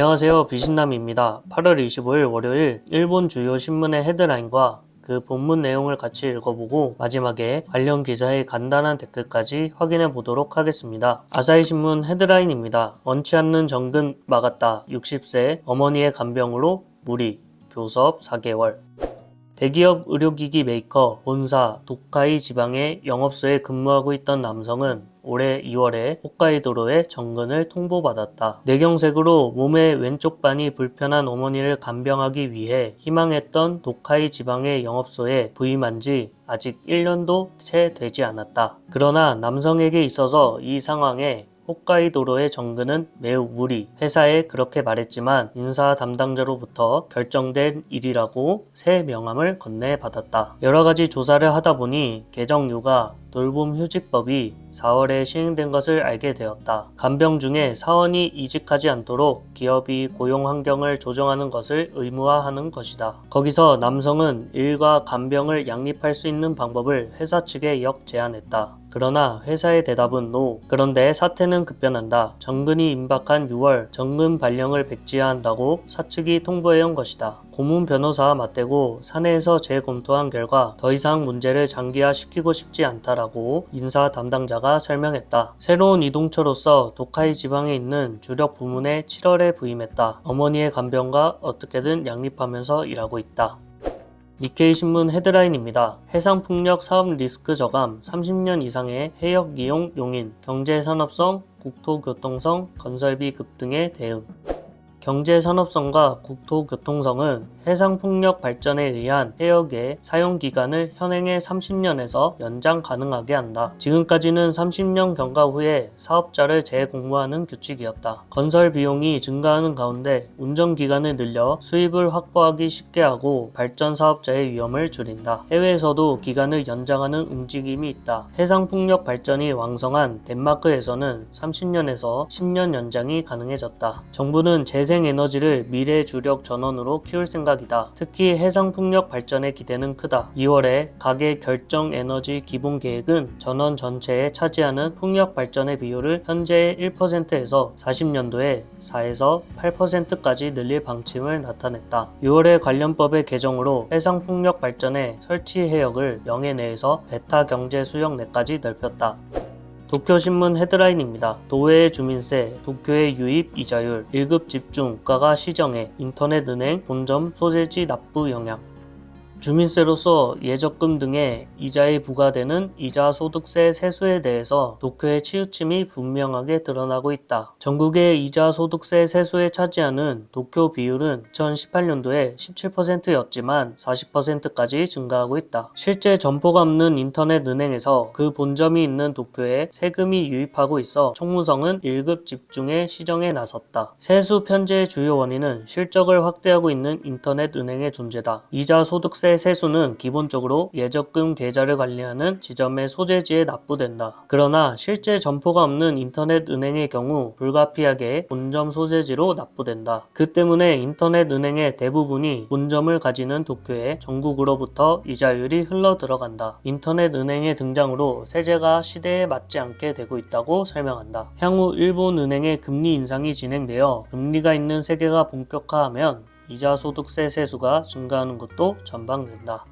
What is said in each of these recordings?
안녕하세요, 비신남입니다. 8월 25일 월요일 일본 주요 신문의 헤드라인과 그 본문 내용을 같이 읽어보고 마지막에 관련 기사의 간단한 댓글까지 확인해 보도록 하겠습니다. 아사히 신문 헤드라인입니다. 원치 않는 정근 막았다. 60세 어머니의 간병으로 무리. 교섭 4개월. 대기업 의료기기 메이커 본사 도카이 지방의 영업소에 근무하고 있던 남성은 올해 2월에 홋카이도로의 정근을 통보받았다. 뇌경색으로 몸의 왼쪽 반이 불편한 어머니를 간병하기 위해 희망했던 도카이 지방의 영업소에 부임한 지 아직 1년도 채 되지 않았다. 그러나 남성에게 있어서 이 상황에 홋카이도로의 정근은 매우 무리. 회사에 그렇게 말했지만 인사 담당자로부터 결정된 일이라고 새 명함을 건네받았다. 여러가지 조사를 하다 보니 개정휴가 돌봄휴직법이 4월에 시행된 것을 알게 되었다. 간병 중에 사원이 이직하지 않도록 기업이 고용 환경을 조정하는 것을 의무화하는 것이다. 거기서 남성은 일과 간병을 양립할 수 있는 방법을 회사 측에 역제안했다. 그러나 회사의 대답은 NO. 그런데 사태는 급변한다. 정근이 임박한 6월 정근 발령을 백지화한다고 사측이 통보해온 것이다. 고문 변호사와 맞대고 사내에서 재검토한 결과 더 이상 문제를 장기화시키고 싶지 않다라고 인사 담당자가 설명했다. 새로운 이동처로서 도카이 지방에 있는 주력 부문에 7월에 부임했다. 어머니의 간병과 어떻게든 양립하면서 일하고 있다. 니케이 신문 헤드라인입니다. 해상풍력 사업 리스크 저감 30년 이상의 해역 이용 용인, 경제산업성, 국토교통성, 건설비 급 등의 대응. 경제산업성과 국토교통성은 해상풍력 발전에 의한 해역의 사용기간을 현행의 30년에서 연장 가능하게 한다. 지금까지는 30년 경과 후에 사업자를 재공모하는 규칙이었다. 건설 비용이 증가하는 가운데 운전기간을 늘려 수입을 확보하기 쉽게 하고 발전 사업자의 위험을 줄인다. 해외에서도 기간을 연장하는 움직임이 있다. 해상풍력 발전이 왕성한 덴마크에서는 30년에서 10년 연장이 가능해졌다. 정부는 재생에너지를 미래 주력 전원으로 키울 생각이다. 특히 해상풍력 발전의 기대는 크다. 2월에 가계 결정에너지 기본계획은 전원 전체에 차지하는 풍력 발전의 비율을 현재의 1%에서 40년도에 4에서 8%까지 늘릴 방침을 나타냈다. 6월에 관련법의 개정으로 해상풍력 발전의 설치 해역을 영해 내에서 베타 경제 수역 내까지 넓혔다. 도쿄신문 헤드라인입니다. 도외의 주민세, 도쿄의 유입 이자율, 1급 집중, 국가가 시정해, 인터넷은행, 본점 소재지 납부 영향. 주민세로서 예적금 등의 이자에 부과되는 이자소득세 세수에 대해서 도쿄의 치우침이 분명하게 드러나고 있다. 전국의 이자소득세 세수에 차지하는 도쿄 비율은 2018년도에 17%였지만 40%까지 증가하고 있다. 실제 점포가 없는 인터넷은행에서 그 본점이 있는 도쿄에 세금이 유입하고 있어 총무성은 1급 집중의 시정에 나섰다. 세수 편제의 주요 원인은 실적을 확대하고 있는 인터넷은행의 존재다. 이자소득세 세수는 기본적으로 예적금 계좌를 관리하는 지점의 소재지에 납부된다. 그러나 실제 점포가 없는 인터넷 은행의 경우 불가피하게 본점 소재지로 납부된다. 그 때문에 인터넷 은행의 대부분이 본점을 가지는 도쿄에 전국으로부터 이자율이 흘러 들어간다. 인터넷 은행의 등장으로 세제가 시대에 맞지 않게 되고 있다고 설명한다. 향후 일본 은행의 금리 인상이 진행되어 금리가 있는 세계가 본격화하면 이자소득세 세수가 증가하는 것도 전망된다.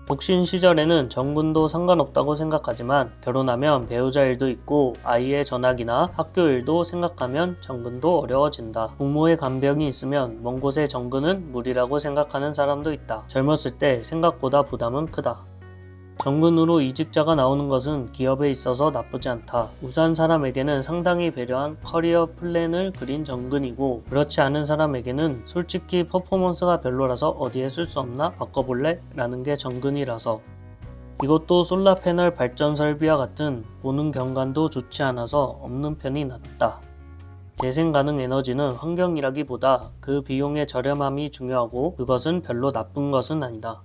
독신 시절에는 정근도 상관없다고 생각하지만 결혼하면 배우자 일도 있고 아이의 전학이나 학교 일도 생각하면 정근도 어려워진다. 부모의 간병이 있으면 먼 곳의 정근은 무리라고 생각하는 사람도 있다. 젊었을 때 생각보다 부담은 크다. 정근으로 이직자가 나오는 것은 기업에 있어서 나쁘지 않다. 우수한 사람에게는 상당히 배려한 커리어 플랜을 그린 정근이고 그렇지 않은 사람에게는 솔직히 퍼포먼스가 별로라서 어디에 쓸 수 없나 바꿔볼래? 라는 게 정근이라서. 이것도 솔라 패널 발전 설비와 같은 보는 경관도 좋지 않아서 없는 편이 낫다. 재생 가능 에너지는 환경이라기보다 그 비용의 저렴함이 중요하고 그것은 별로 나쁜 것은 아니다.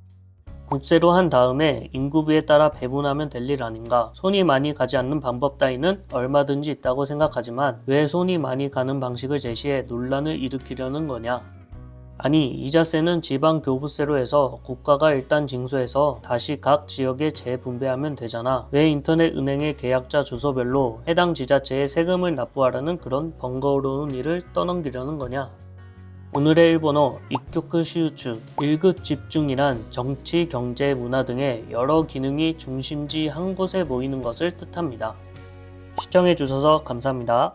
국세로 한 다음에 인구비에 따라 배분하면 될 일 아닌가. 손이 많이 가지 않는 방법 따위는 얼마든지 있다고 생각하지만 왜 손이 많이 가는 방식을 제시해 논란을 일으키려는 거냐. 아니, 이자세는 지방교부세로 해서 국가가 일단 징수해서 다시 각 지역에 재분배하면 되잖아. 왜 인터넷 은행의 계약자 주소별로 해당 지자체에 세금을 납부하라는 그런 번거로운 일을 떠넘기려는 거냐. 오늘의 일본어 이교크 시우추 1급 집중이란 정치, 경제, 문화 등의 여러 기능이 중심지 한 곳에 모이는 것을 뜻합니다. 시청해주셔서 감사합니다.